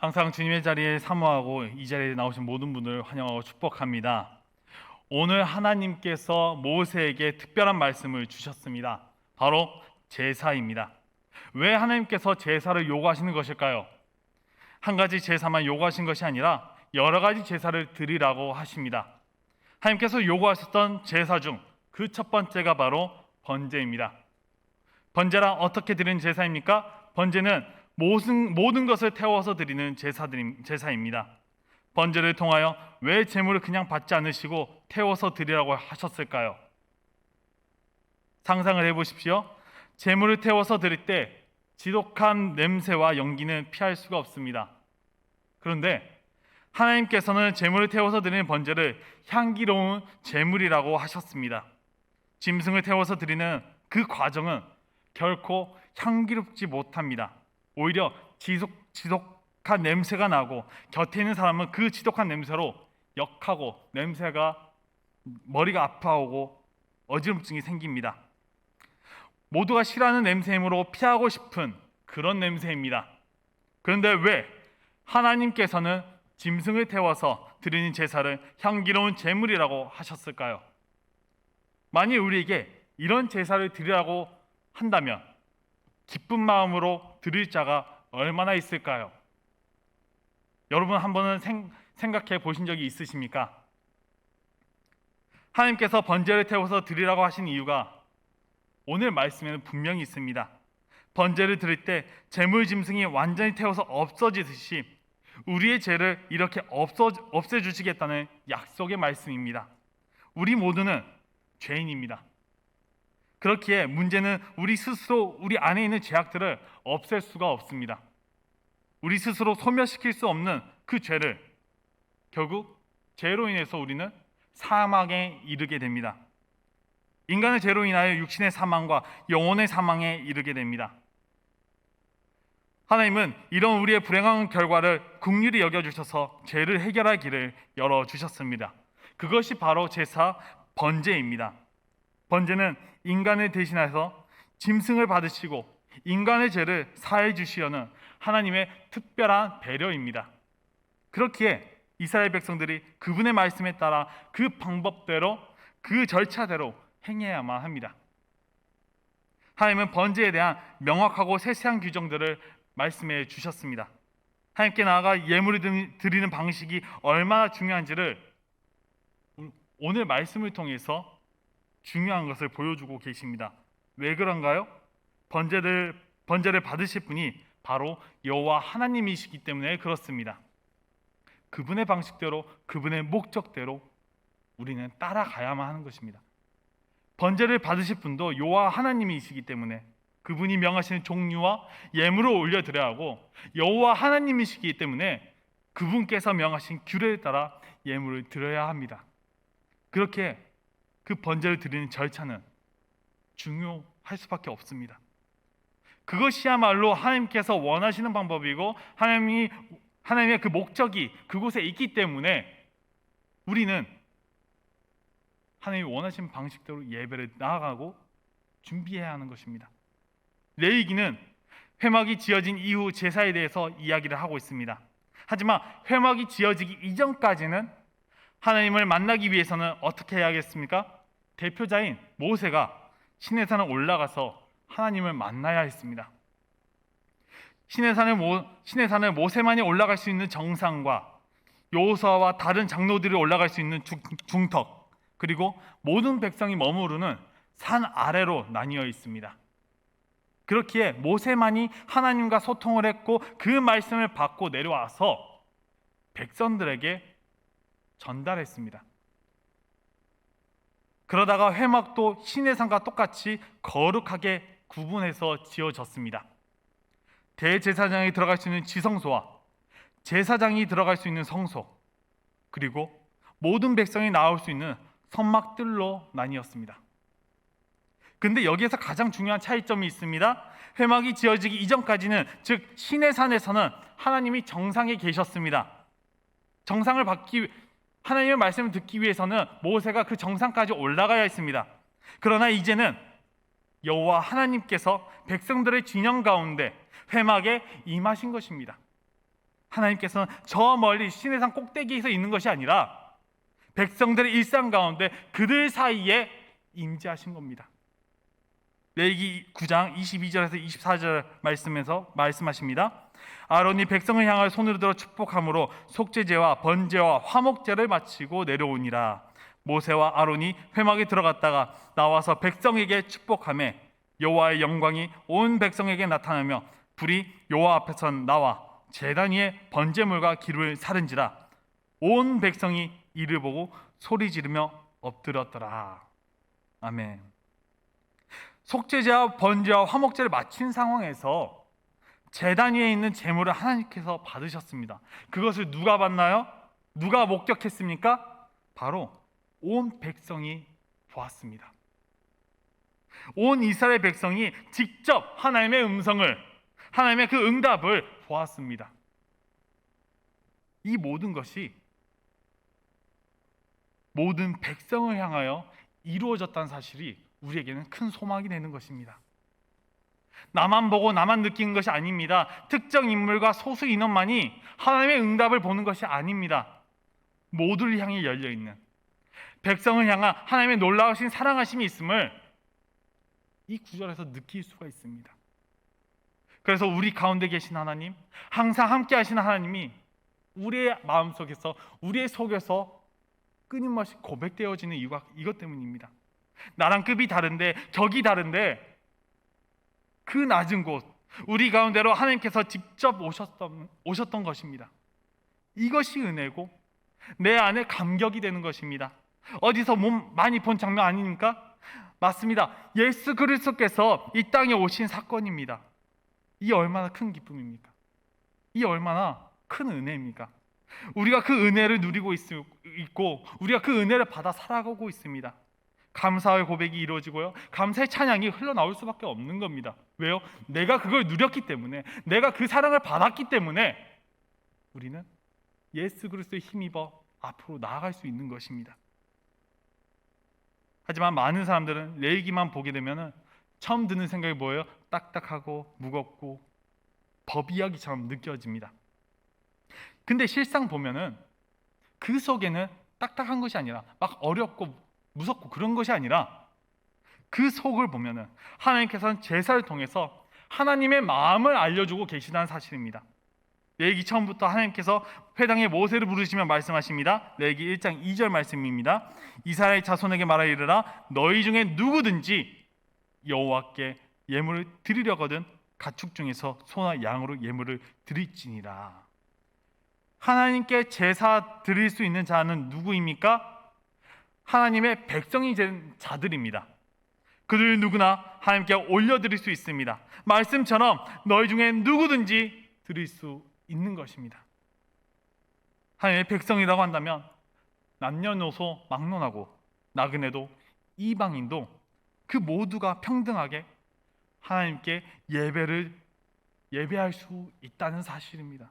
항상 주님의 자리에 사모하고 이 자리에 나오신 모든 분들 환영하고 축복합니다. 오늘 하나님께서 모세에게 특별한 말씀을 주셨습니다. 바로 제사입니다. 왜 하나님께서 제사를 요구하시는 것일까요? 한 가지 제사만 요구하신 것이 아니라 여러 가지 제사를 드리라고 하십니다. 하나님께서 요구하셨던 제사 중 그 첫 번째가 바로 번제입니다. 번제란 어떻게 드리는 제사입니까? 번제는 모든 것을 태워서 드리는 제사입니다. 번제를 통하여 왜 제물을 그냥 받지 않으시고 태워서 드리라고 하셨을까요? 상상을 해보십시오. 제물을 태워서 드릴 때 지독한 냄새와 연기는 피할 수가 없습니다. 그런데 하나님께서는 제물을 태워서 드리는 번제를 향기로운 제물이라고 하셨습니다. 짐승을 태워서 드리는 그 과정은 결코 향기롭지 못합니다. 오히려 지독한 냄새가 나고 곁에 있는 사람은 그 지독한 냄새로 역하고 냄새가 머리가 아파오고 어지럼증이 생깁니다. 모두가 싫어하는 냄새이므로 피하고 싶은 그런 냄새입니다. 그런데 왜 하나님께서는 짐승을 태워서 드리는 제사를 향기로운 제물이라고 하셨을까요? 만일 우리에게 이런 제사를 드리라고 한다면 기쁜 마음으로 드릴 자가 얼마나 있을까요? 여러분 한 번은 생각해 보신 적이 있으십니까? 하나님께서 번제를 태워서 드리라고 하신 이유가 오늘 말씀에는 분명히 있습니다. 번제를 드릴 때 제물 짐승이 완전히 태워서 없어지듯이 우리의 죄를 이렇게 없애주시겠다는 약속의 말씀입니다. 우리 모두는 죄인입니다. 그렇기에 문제는 우리 스스로 우리 안에 있는 죄악들을 없앨 수가 없습니다. 우리 스스로 소멸시킬 수 없는 그 죄를 결국 죄로 인해서 우리는 사망에 이르게 됩니다. 인간의 죄로 인하여 육신의 사망과 영혼의 사망에 이르게 됩니다. 하나님은 이런 우리의 불행한 결과를 긍휼히 여겨주셔서 죄를 해결할 길을 열어주셨습니다. 그것이 바로 제사 번제입니다. 번제는 인간을 대신해서 짐승을 받으시고 인간의 죄를 사해 주시려는 하나님의 특별한 배려입니다. 그렇기에 이스라엘 백성들이 그분의 말씀에 따라 그 방법대로 그 절차대로 행해야만 합니다. 하나님은 번제에 대한 명확하고 세세한 규정들을 말씀해 주셨습니다. 하나님께 나아가 예물을 드리는 방식이 얼마나 중요한지를 오늘 말씀을 통해서 중요한 것을 보여주고 계십니다. 왜 그런가요? 번제를 받으실 분이 바로 여호와 하나님이시기 때문에 그렇습니다. 그분의 방식대로 그분의 목적대로 우리는 따라가야만 하는 것입니다. 번제를 받으실 분도 여호와 하나님이시기 때문에 그분이 명하시는 종류와 예물을 올려드려야 하고 여호와 하나님이시기 때문에 그분께서 명하신 규례에 따라 예물을 드려야 합니다. 그렇게 그 번제를 드리는 절차는 중요할 수밖에 없습니다. 그것이야말로 하나님께서 원하시는 방법이고 하나님의 그 목적이 그곳에 있기 때문에 우리는 하나님이 원하시는 방식대로 예배를 나아가고 준비해야 하는 것입니다. 레위기는 회막이 지어진 이후 제사에 대해서 이야기를 하고 있습니다. 하지만 회막이 지어지기 이전까지는 하나님을 만나기 위해서는 어떻게 해야겠습니까? 대표자인 모세가 시내산에 올라가서 하나님을 만나야 했습니다. 시내산을 모세만이 올라갈 수 있는 정상과 여호수아와 다른 장로들이 올라갈 수 있는 중턱, 그리고 모든 백성이 머무르는 산 아래로 나뉘어 있습니다. 그렇기에 모세만이 하나님과 소통을 했고 그 말씀을 받고 내려와서 백성들에게 전달했습니다. 그러다가 회막도 시내산과 똑같이 거룩하게 구분해서 지어졌습니다. 대제사장이 들어갈 수 있는 지성소와 제사장이 들어갈 수 있는 성소, 그리고 모든 백성이 나올 수 있는 성막들로 나뉘었습니다. 근데 여기에서 가장 중요한 차이점이 있습니다. 회막이 지어지기 이전까지는, 즉 시내산에서는 하나님이 정상에 계셨습니다. 하나님의 말씀을 듣기 위해서는 모세가 그 정상까지 올라가야 했습니다. 그러나 이제는 여호와 하나님께서 백성들의 진영 가운데 회막에 임하신 것입니다. 하나님께서는 저 멀리 시내산 꼭대기에서 있는 것이 아니라 백성들의 일상 가운데 그들 사이에 임재하신 겁니다. 레위기 9장 22절에서 24절 말씀에서 말씀하십니다. 아론이 백성을 향하여 손을 들어 축복함으로 속죄제와 번제와 화목제를 마치고 내려오니라. 모세와 아론이 회막에 들어갔다가 나와서 백성에게 축복하며 여호와의 영광이 온 백성에게 나타나며 불이 여호와 앞에서 나와 제단 위에 번제물과 기름을 사른지라. 온 백성이 이를 보고 소리 지르며 엎드렸더라. 아멘. 속죄제와 번제와 화목제를 마친 상황에서 제단 위에 있는 제물을 하나님께서 받으셨습니다. 그것을 누가 받나요? 누가 목격했습니까? 바로 온 백성이 보았습니다. 온 이스라엘 백성이 직접 하나님의 음성을, 하나님의 그 응답을 보았습니다. 이 모든 것이 모든 백성을 향하여 이루어졌다는 사실이 우리에게는 큰 소망이 되는 것입니다. 나만 보고 나만 느끼는 것이 아닙니다. 특정 인물과 소수 인원만이 하나님의 응답을 보는 것이 아닙니다. 모두를 향해 열려있는, 백성을 향한 하나님의 놀라우신 사랑하심이 있음을 이 구절에서 느낄 수가 있습니다. 그래서 우리 가운데 계신 하나님, 항상 함께 하시는 하나님이 우리의 마음속에서, 우리의 속에서 끊임없이 고백되어지는 이유가 이것 때문입니다. 나랑 급이 다른데, 격이 다른데 그 낮은 곳, 우리 가운데로 하나님께서 직접 오셨던 것입니다. 이것이 은혜고 내 안에 감격이 되는 것입니다. 어디서 많이 본 장면 아닙니까? 맞습니다. 예수 그리스도께서 이 땅에 오신 사건입니다. 이 얼마나 큰 기쁨입니까? 이 얼마나 큰 은혜입니까? 우리가 그 은혜를 누리고 있고 우리가 그 은혜를 받아 살아가고 있습니다. 감사의 고백이 이루어지고요, 감사의 찬양이 흘러나올 수밖에 없는 겁니다. 왜요? 내가 그걸 누렸기 때문에, 내가 그 사랑을 받았기 때문에 우리는 예수 그리스도의 힘입어 앞으로 나아갈 수 있는 것입니다. 하지만 많은 사람들은 레위기만 보게 되면 처음 드는 생각이 뭐예요? 딱딱하고 무겁고 법 이야기처럼 느껴집니다. 근데 실상 보면은 그 속에는 딱딱한 것이 아니라 막 어렵고 무섭고 그런 것이 아니라 그 속을 보면은 하나님께서는 제사를 통해서 하나님의 마음을 알려주고 계시다는 사실입니다. 레위기 처음부터 하나님께서 회당에 모세를 부르시며 말씀하십니다. 레위기 1장 2절 말씀입니다. 이스라엘 자손에게 말하 이르라. 너희 중에 누구든지 여호와께 예물을 드리려거든 가축 중에서 소나 양으로 예물을 드릴지니라. 하나님께 제사 드릴 수 있는 자는 누구입니까? 하나님의 백성이 된 자들입니다. 그들 누구나 하나님께 올려드릴 수 있습니다. 말씀처럼 너희 중에 누구든지 드릴 수 있는 것입니다. 하나님의 백성이라고 한다면 남녀노소 막론하고 나그네도 이방인도 그 모두가 평등하게 하나님께 예배할 수 있다는 사실입니다.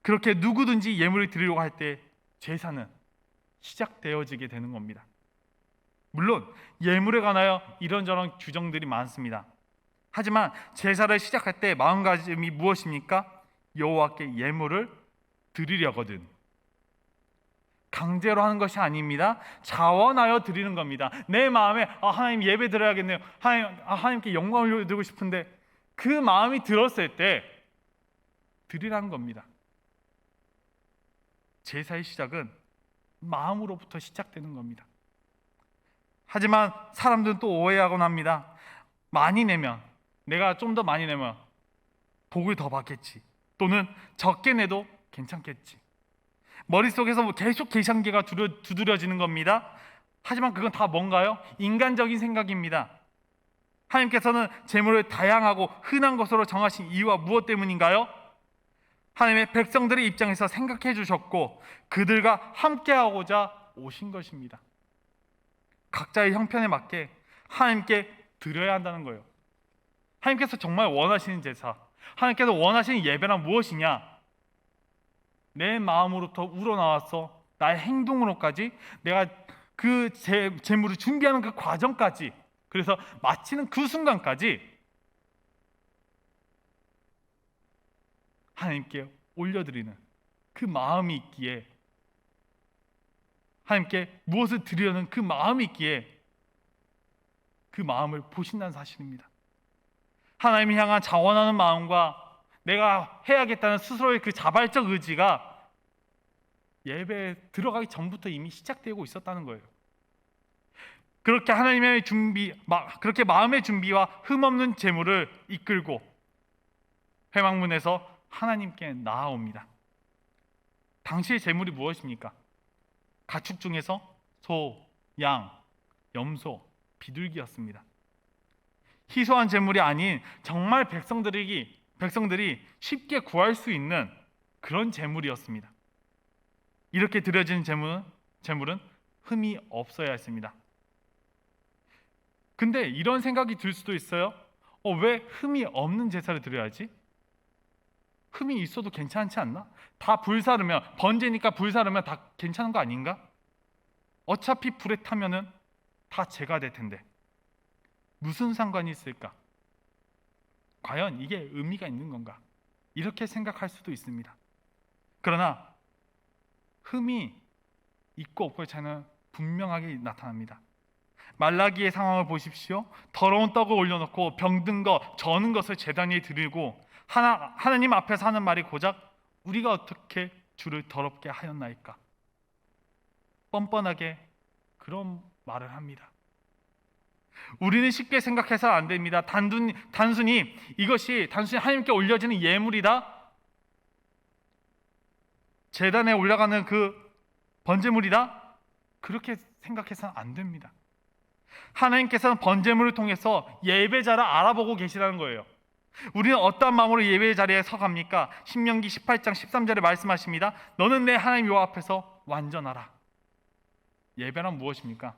그렇게 누구든지 예물을 드리려고 할 때 제사는 시작되어지게 되는 겁니다. 물론 예물에 관하여 이런저런 규정들이 많습니다. 하지만 제사를 시작할 때 마음가짐이 무엇입니까? 여호와께 예물을 드리려거든. 강제로 하는 것이 아닙니다. 자원하여 드리는 겁니다. 내 마음에 하나님 예배 드려야겠네요. 하나님께 영광을 올려드리고 싶은데 그 마음이 들었을 때 드리라는 겁니다. 제사의 시작은 마음으로부터 시작되는 겁니다. 하지만 사람들은 또 오해하곤 합니다. 많이 내면, 내가 좀 더 많이 내면 복을 더 받겠지, 또는 적게 내도 괜찮겠지. 머릿속에서 계속 계산기가 두드려지는 겁니다. 하지만 그건 다 뭔가요? 인간적인 생각입니다. 하나님께서는 제물을 다양하고 흔한 것으로 정하신 이유가 무엇 때문인가요? 하나님의 백성들의 입장에서 생각해 주셨고 그들과 함께하고자 오신 것입니다. 각자의 형편에 맞게 하나님께 드려야 한다는 거예요. 하나님께서 정말 원하시는 제사, 하나님께서 원하시는 예배란 무엇이냐? 내 마음으로부터 우러나와서 나의 행동으로까지, 내가 그 제물을 준비하는 그 과정까지, 그래서 마치는 그 순간까지 하나님께 올려드리는 그 마음이 있기에, 하나님께 무엇을 드리려는 그 마음이 있기에 그 마음을 보신다는 사실입니다. 하나님을 향한 자원하는 마음과 내가 해야겠다는 스스로의 그 자발적 의지가 예배에 들어가기 전부터 이미 시작되고 있었다는 거예요. 그렇게 하나님의 그렇게 마음의 준비와 흠없는 제물을 이끌고 회막문에서 하나님께 나아옵니다. 당시의 제물이 무엇입니까? 가축 중에서 소, 양, 염소, 비둘기였습니다. 희소한 제물이 아닌 정말 백성들이 쉽게 구할 수 있는 그런 제물이었습니다. 이렇게 드려진 제물은 흠이 없어야 했습니다. 근데 이런 생각이 들 수도 있어요. 왜 흠이 없는 제사를 드려야지? 흠이 있어도 괜찮지 않나? 다 불사르면, 번제니까 불사르면 다 괜찮은 거 아닌가? 어차피 불에 타면은 다 제가 될 텐데 무슨 상관이 있을까? 과연 이게 의미가 있는 건가? 이렇게 생각할 수도 있습니다. 그러나 흠이 있고 없고의 차이는 분명하게 나타납니다. 말라기의 상황을 보십시오. 더러운 떡을 올려놓고 병든 것, 저는 것을 제단 위에 드리고 하나님 앞에서 하는 말이 고작 우리가 어떻게 주를 더럽게 하였나이까? 뻔뻔하게 그런 말을 합니다. 우리는 쉽게 생각해서는 안 됩니다. 단순히 이것이 단순히 하나님께 올려지는 예물이다, 제단에 올라가는 그 번제물이다, 그렇게 생각해서는 안 됩니다. 하나님께서는 번제물을 통해서 예배자를 알아보고 계시라는 거예요. 우리는 어떠한 마음으로 예배의 자리에 서갑니까? 신명기 18장 13절에 말씀하십니다. 너는 내 하나님 여호와 앞에서 완전하라. 예배란 무엇입니까?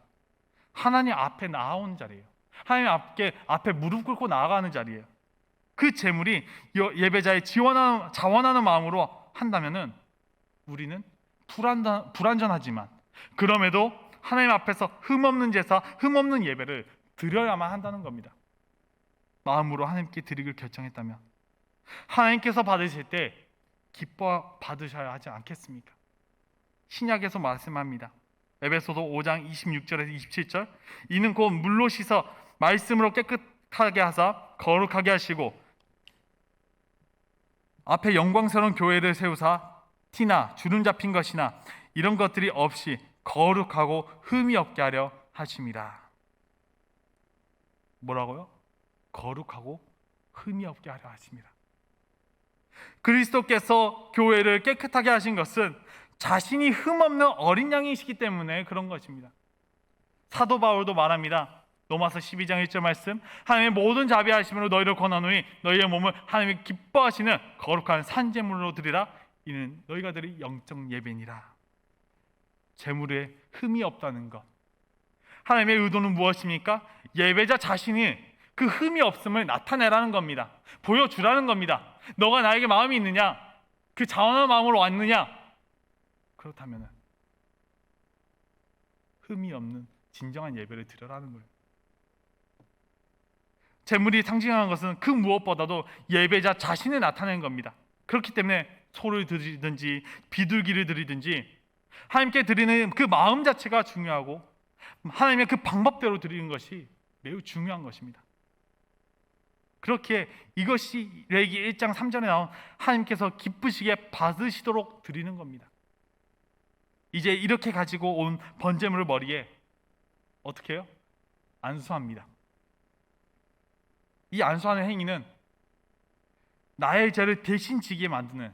하나님 앞에 나아오는 자리예요. 하나님 앞에 무릎 꿇고 나아가는 자리예요. 그 제물이 예배자의 자원하는 마음으로 한다면은 우리는 불완전하지만 그럼에도 하나님 앞에서 흠없는 제사, 흠없는 예배를 드려야만 한다는 겁니다. 마음으로 하나님께 드리기를 결정했다면 하나님께서 받으실 때 기뻐 받으셔야 하지 않겠습니까? 신약에서 말씀합니다. 에베소서 5장 26절에서 27절, 이는 곧 물로 씻어 말씀으로 깨끗하게 하사 거룩하게 하시고 앞에 영광스러운 교회를 세우사 티나 주름 잡힌 것이나 이런 것들이 없이 거룩하고 흠이 없게 하려 하심이라. 뭐라고요? 거룩하고 흠이 없게 하려 하심이라. 그리스도께서 교회를 깨끗하게 하신 것은 자신이 흠없는 어린 양이시기 때문에 그런 것입니다. 사도 바울도 말합니다. 로마서 12장 1절 말씀, 하나님의 모든 자비하심으로 너희를 권하노니 너희의 몸을 하나님이 기뻐하시는 거룩한 산제물로 드리라. 이는 너희가 드릴 영적 예배니라. 제물에 흠이 없다는 것, 하나님의 의도는 무엇입니까? 예배자 자신이 그 흠이 없음을 나타내라는 겁니다. 보여주라는 겁니다. 너가 나에게 마음이 있느냐? 그 자원한 마음으로 왔느냐? 그렇다면 흠이 없는 진정한 예배를 드려라는 거예요. 제물이 상징하는 것은 그 무엇보다도 예배자 자신을 나타내는 겁니다. 그렇기 때문에 소를 드리든지 비둘기를 드리든지 하나님께 드리는 그 마음 자체가 중요하고 하나님의 그 방법대로 드리는 것이 매우 중요한 것입니다. 그렇게 이것이 레위기 1장 3절에 나온 하나님께서 기쁘시게 받으시도록 드리는 겁니다. 이제 이렇게 가지고 온 번제물을 머리에 어떻게 해요? 안수합니다. 이 안수하는 행위는 나의 죄를 대신 지게 만드는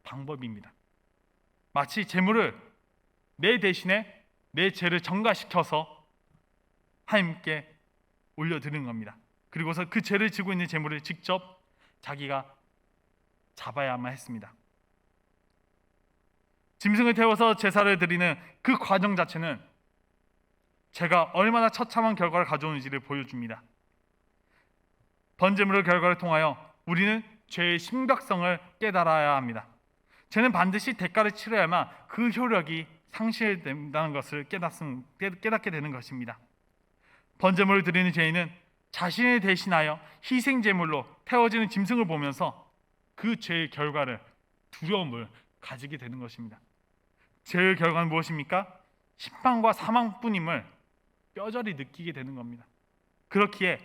방법입니다. 마치 제물을 내 대신에 내 죄를 전가시켜서 하나님께 올려드리는 겁니다. 그리고서 그 죄를 지고 있는 제물을 직접 자기가 잡아야만 했습니다. 짐승을 태워서 제사를 드리는 그 과정 자체는 제가 얼마나 처참한 결과를 가져오는지를 보여줍니다. 번제물의 결과를 통하여 우리는 죄의 심각성을 깨달아야 합니다. 죄는 반드시 대가를 치러야만 그 효력이 상실된다는 것을 깨닫게 되는 것입니다. 번제물을 드리는 죄인은 자신을 대신하여 희생제물로 태워지는 짐승을 보면서 그 죄의 결과를 두려움을 가지게 되는 것입니다. 죄의 결과는 무엇입니까? 심판과 사망뿐임을 뼈저리 느끼게 되는 겁니다. 그렇기에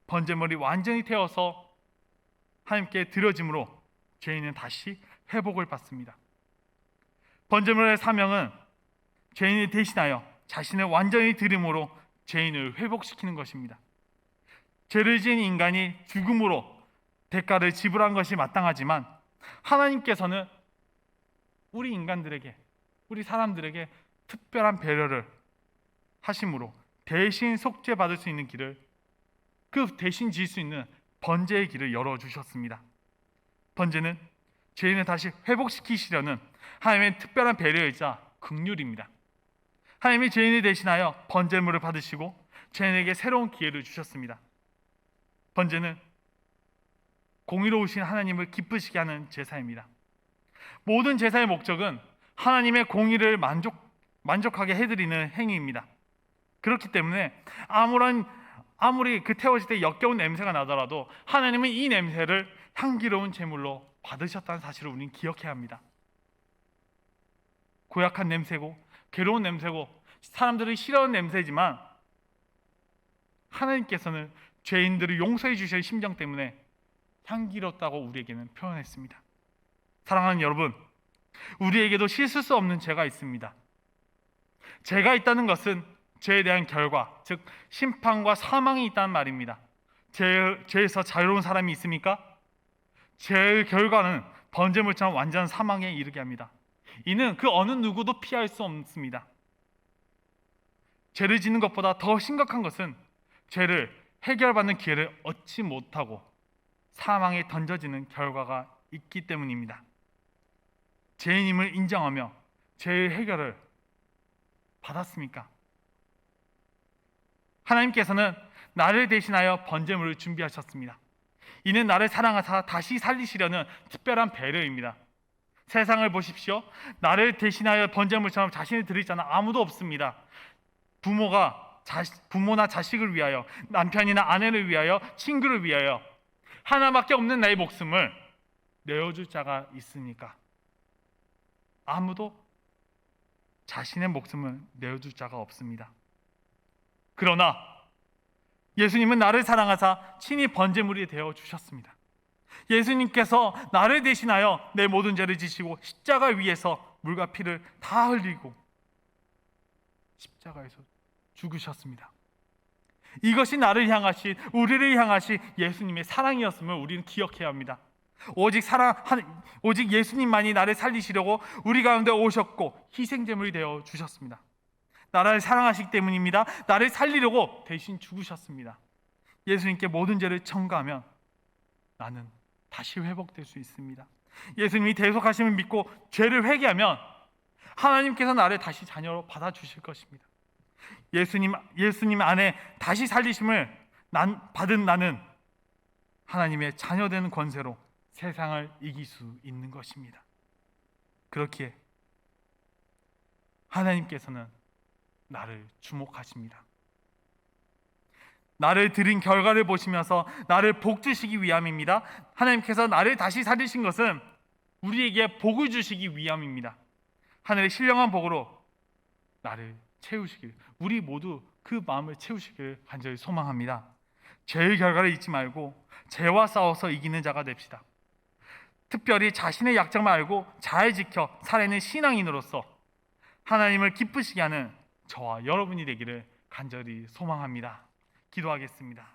번제물이 완전히 태워서 하나님께 드려짐으로 죄인은 다시 회복을 받습니다. 번제물의 사명은 죄인을 대신하여 자신을 완전히 드림으로 죄인을 회복시키는 것입니다. 죄를 지은 인간이 죽음으로 대가를 지불한 것이 마땅하지만 하나님께서는 우리 인간들에게, 우리 사람들에게 특별한 배려를 하심으로 대신 속죄받을 수 있는 길을, 그 대신 지을 수 있는 번제의 길을 열어주셨습니다. 번제는 죄인을 다시 회복시키시려는 하나님의 특별한 배려이자 긍휼입니다. 하나님이 죄인을 대신하여 번제물을 받으시고 죄인에게 새로운 기회를 주셨습니다. 번제는 공의로우신 하나님을 기쁘시게 하는 제사입니다. 모든 제사의 목적은 하나님의 공의를 만족하게 해드리는 행위입니다. 그렇기 때문에 아무리 그 태워질 때 역겨운 냄새가 나더라도 하나님은 이 냄새를 향기로운 제물로 받으셨다는 사실을 우리는 기억해야 합니다. 고약한 냄새고 괴로운 냄새고 사람들이 싫어하는 냄새지만 하나님께서는 죄인들을 용서해 주실 심정 때문에 향기롭다고 우리에게는 표현했습니다. 사랑하는 여러분, 우리에게도 씻을 수 없는 죄가 있습니다. 죄가 있다는 것은 죄에 대한 결과, 즉 심판과 사망이 있다는 말입니다. 죄에서 자유로운 사람이 있습니까? 죄의 결과는 번제물처럼 완전한 사망에 이르게 합니다. 이는 그 어느 누구도 피할 수 없습니다. 죄를 짓는 것보다 더 심각한 것은 죄를 해결받는 기회를 얻지 못하고 사망에 던져지는 결과가 있기 때문입니다. 죄인임을 인정하며 죄의 해결을 받았습니까? 하나님께서는 나를 대신하여 번제물을 준비하셨습니다. 이는 나를 사랑하사 다시 살리시려는 특별한 배려입니다. 세상을 보십시오. 나를 대신하여 번제물처럼 자신을 드릴 자는 아무도 없습니다. 부모나 자식을 위하여, 남편이나 아내를 위하여, 친구를 위하여 하나밖에 없는 나의 목숨을 내어줄 자가 있으니까 아무도 자신의 목숨을 내어줄 자가 없습니다. 그러나 예수님은 나를 사랑하사 친히 번제물이 되어 주셨습니다. 예수님께서 나를 대신하여 내 모든 죄를 지시고 십자가 위에서 물과 피를 다 흘리고 십자가에서 죽으셨습니다. 이것이 나를 향하신, 우리를 향하신 예수님의 사랑이었음을 우리는 기억해야 합니다. 오직 예수님만이 나를 살리시려고 우리 가운데 오셨고 희생제물이 되어 주셨습니다. 나를 사랑하시기 때문입니다. 나를 살리려고 대신 죽으셨습니다. 예수님께 모든 죄를 청구하면 나는 다시 회복될 수 있습니다. 예수님이 대속하심을 믿고 죄를 회개하면 하나님께서 나를 다시 자녀로 받아주실 것입니다. 예수님 안에 다시 살리심을 받은 나는 하나님의 자녀되는 권세로 세상을 이길 수 있는 것입니다. 그렇기에 하나님께서는 나를 주목하십니다. 나를 드린 결과를 보시면서 나를 복 주시기 위함입니다. 하나님께서 나를 다시 살리신 것은 우리에게 복을 주시기 위함입니다. 하늘의 신령한 복으로 나를 채우시길, 우리 모두 그 마음을 채우시길 간절히 소망합니다. 죄의 결과를 잊지 말고 죄와 싸워서 이기는 자가 됩시다. 특별히 자신의 약점을 알고 잘 지켜 살아있는 신앙인으로서 하나님을 기쁘시게 하는 저와 여러분이 되기를 간절히 소망합니다. 기도하겠습니다.